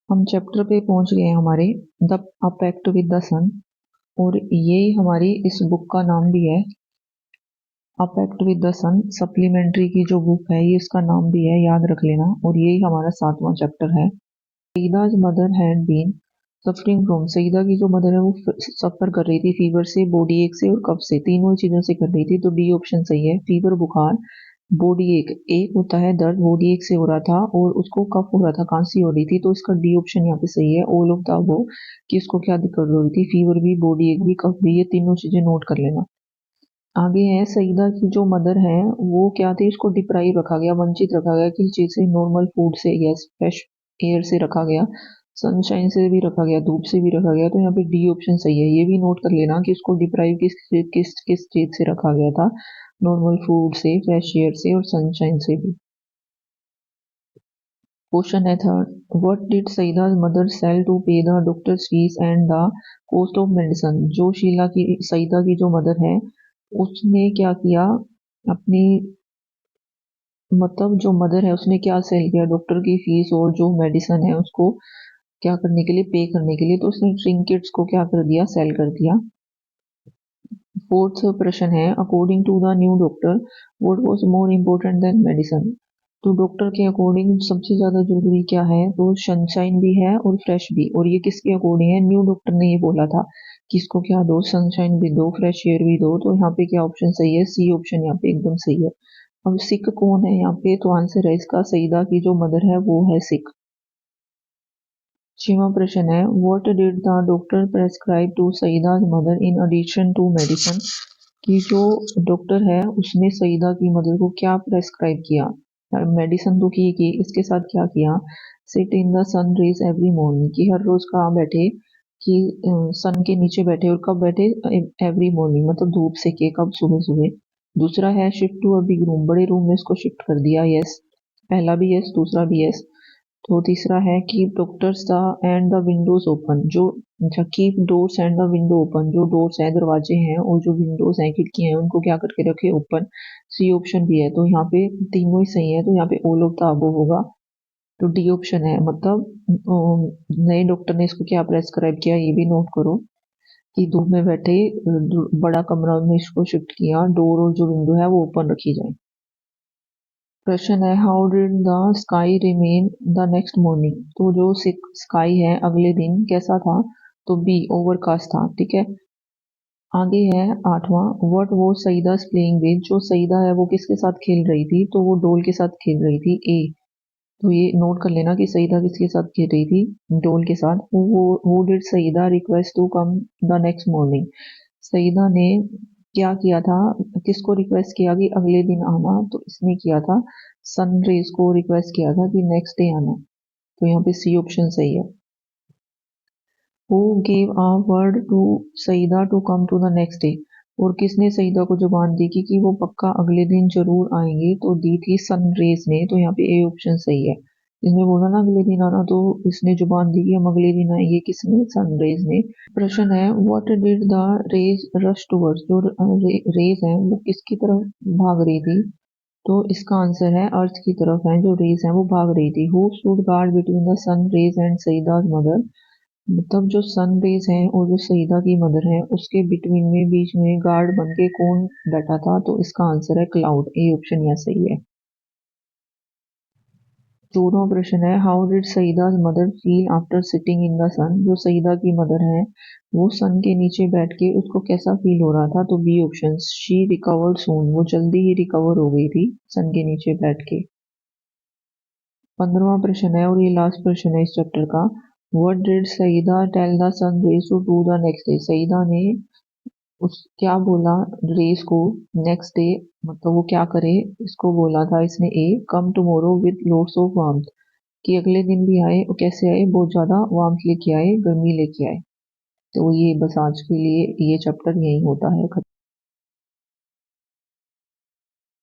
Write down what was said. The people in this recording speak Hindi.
हम चैप्टर पे पहुंच गए हैं हमारे the a pact with the sun. और ये हमारी इस बुक का नाम भी है a pact with the sun. Supplementary की जो बुक है ये इसका नाम भी है, याद रख लेना। और यही हमारा 7वां चैप्टर है। Saida's mother had been suffering from. Saida की जो मदर है वो सफर कर रही थी फीवर से, बॉडी एक से और कब से, तीनों ही चीजों से कर रही थी। तो डी ऑप्शन सही है। फीवर बुखार, बॉडी एक होता है दर्द, बॉडी एक से हो रहा था और उसको कफ हो रहा था, खांसी हो रही थी। तो इसका डी ऑप्शन यहाँ पे सही है। ऑल ऑफ द अबव कि इसको क्या दिक्कत हो रही थी, फीवर भी, बॉडी एक भी, कफ भी, ये तीनों चीजें नोट कर लेना। आगे है सईदा की जो मदर है वो क्या थी, उसको डिप्राइव रखा गया, वंचित रखा गया किसी चीज से, नॉर्मल फूड से या फ्रेश एयर से रखा गया, सनशाइन से भी रखा गया, धूप से भी रखा गया। तो यहाँ पे डी ऑप्शन सही है। ये भी नोट कर लेना कि उसको डिप्राइव किस किस किस चीज से रखा गया था, नॉर्मल फूड से, फ्रेश एयर से और सनशाइन से भी। क्वेश्चन है third, what did Saeeda's mother sell to pay the doctor's fees and the cost of medicine. जो शीला की, सईदा की जो मदर है, उसने क्या किया अपनी, मतलब जो मदर है उसने क्या सेल किया, डॉक्टर की फीस और जो मेडिसिन है उसको क्या करने के लिए, पे करने के लिए। तो उसने ट्रिंकेट्स को क्या कर दिया, सेल कर दिया। फोर्थ प्रश्न है, according to the new doctor what was more important than medicine. तो डॉक्टर के अकॉर्डिंग सबसे ज्यादा जरूरी क्या है, तो सनशाइन भी है और फ्रेश भी। और ये किसके अकॉर्डिंग है, न्यू डॉक्टर ने ये बोला था कि इसको क्या दो, सनशाइन भी दो, फ्रेश एयर भी दो। तो यहाँ पे क्या ऑप्शन सही है, सी ऑप्शन यहाँ पे एकदम सही है। अब सिख कौन है यहाँ पे, तो आंसर है इसका सईदा की जो मदर है वो है सिख। 6वां प्रश्न है, what did the doctor prescribe to Saeeda's mother in addition to medicine. कि जो डॉक्टर है उसने सईदा की मदर को क्या प्रेस्क्राइब किया, मेडिसिन तो की, इसके साथ क्या किया, sit in the sun rays every morning, कि हर रोज कहाँ बैठे, कि सन के नीचे बैठे। और कब बैठे, एवरी मॉर्निंग मतलब धूप से के, कब, सुबह सुबह। दूसरा है shift to a big room, बड़े रूम में इसको शिफ्ट कर दिया, यस। पहला भी यस, दूसरा भी यस। तो तीसरा है keep doctors the end the Windows open. जो अच्छा, keep doors and the window open, जो डोर्स हैं, दरवाजे हैं और जो विंडोज हैं, खिड़कियां हैं, उनको क्या करके रखे, ओपन। सी ऑप्शन भी है। तो यहाँ पे तीनों ही सही है। तो यहाँ पे ऑल ऑफ द अबव होगा। तो डी ऑप्शन है, मतलब नए डॉक्टर ने इसको क्या प्रेस्क्राइब किया, ये भी नोट करो कि धूप में बैठे, बड़ा कमरा में इसको शिफ्ट किया, डोर और जो विंडो है वो ओपन रखी जाए। प्रश्न है, how did the sky remain the next morning. तो जो स्काई है अगले दिन कैसा था, तो बी ओवरकास्ट था, ठीक है। आगे है 8वां, व्हाट वो सईदा प्लेइंग विद। जो सईदा है वो किसके साथ खेल रही थी, तो वो डोल के साथ खेल रही थी, ए। तो ये नोट कर लेना कि सईदा किसके साथ खेल रही थी, डोल के साथ। वो did Saida request to come the next morning. Saida ने क्या किया था, किसको रिक्वेस्ट किया कि अगले दिन आना, तो इसने किया था सनरेज को रिक्वेस्ट किया था कि नेक्स्ट डे आना। तो यहाँ पे सी ऑप्शन सही है। Who gave a word to Saida to come to the next day. और किसने सईदा को जुबान दी कि वो पक्का अगले दिन जरूर आएंगे, तो दी थी सनरेज ने। तो यहाँ पे ए ऑप्शन सही है। इसने बोला ना अगले दिन आना, तो इसने जुबान दी कि हम अगले दिन आएंगे, किसने, सनरेज ने। प्रश्न है, what did the rays rush towards. जो रेज है वो किसकी तरफ भाग रही थी, तो इसका आंसर है अर्थ की तरफ है, जो रेज है वो भाग रही थी। Who stood guard between the sun rays and Saeeda's mother. मतलब जो सन रेज है और जो सईदा की मदर है उसके बिटवीन में, बीच में गार्ड बन के कौन बैठा था, तो इसका आंसर है क्लाउड, ए ऑप्शन यहाँ सही है। 14वां प्रश्न है, how did Saeeda's mother feel after sitting in the sun. जो सईदा की मदर है वो सन के नीचे बैठ के उसको कैसा फील हो रहा था, तो बी ऑप्शन, शी रिकवर्ड सून, वो जल्दी ही रिकवर हो गई थी सन के नीचे बैठ के। 15वां प्रश्न है और ये लास्ट प्रश्न है इस चैप्टर का, what did Saida tell the sun rays to do the next day. Saida ने उस क्या बोला रेस को, नेक्स्ट डे मतलब वो क्या करे, इसको बोला था इसने, a come tomorrow with loads of warmth, कि अगले दिन भी आए, और कैसे आए, बहुत ज्यादा वार्मथ लेके आए, गर्मी लेके आए। तो ये बस आज के लिए ये चैप्टर यही होता है खत्म।